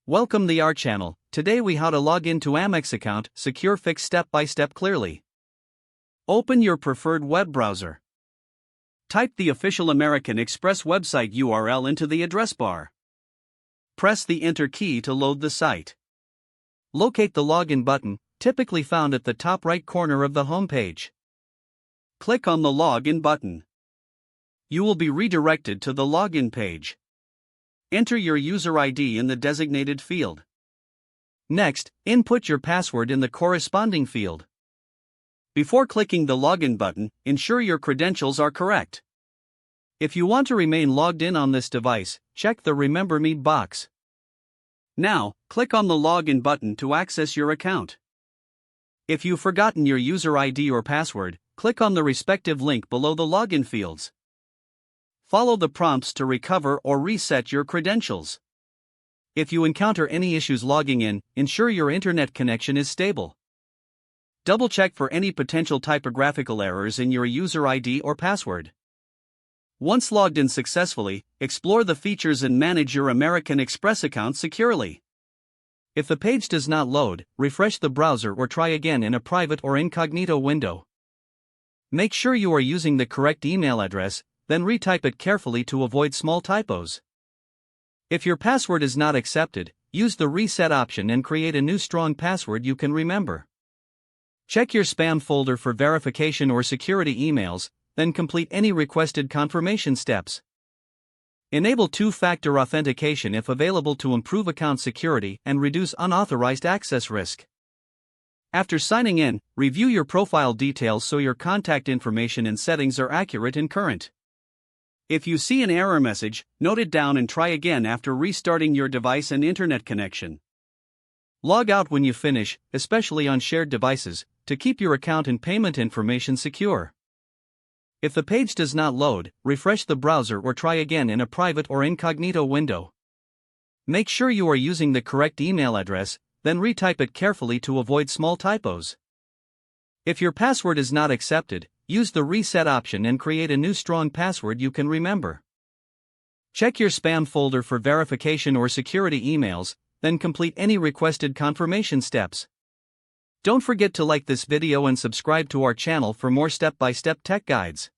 Welcome to our channel. Today we how to log into Amex account, secure fix step by step clearly. Open your preferred web browser. Type the official American Express website URL into the address bar. Press the enter key to load the site. Locate the login button, typically found at the top right corner of the home page. Click on the login button. You will be redirected to the login page. Enter your user ID in the designated field. Next, input your password in the corresponding field. Before clicking the login button, ensure your credentials are correct. If you want to remain logged in on this device, check the Remember Me box. Now, click on the login button to access your account. If you've forgotten your user ID or password, click on the respective link below the login fields. Follow the prompts to recover or reset your credentials. If you encounter any issues logging in, ensure your internet connection is stable. Double-check for any potential typographical errors in your user ID or password. Once logged in successfully, explore the features and manage your American Express account securely. If the page does not load, refresh the browser or try again in a private or incognito window. Make sure you are using the correct email address, then retype it carefully to avoid small typos. If your password is not accepted, use the reset option and create a new strong password you can remember. Check your spam folder for verification or security emails, then complete any requested confirmation steps. Enable two-factor authentication if available to improve account security and reduce unauthorized access risk. After signing in, review your profile details so your contact information and settings are accurate and current. If you see an error message, note it down and try again after restarting your device and internet connection. Log out when you finish, especially on shared devices, to keep your account and payment information secure. If the page does not load, refresh the browser or try again in a private or incognito window. Make sure you are using the correct email address, then retype it carefully to avoid small typos. If your password is not accepted, use the reset option and create a new strong password you can remember. Check your spam folder for verification or security emails, then complete any requested confirmation steps. Don't forget to like this video and subscribe to our channel for more step-by-step tech guides.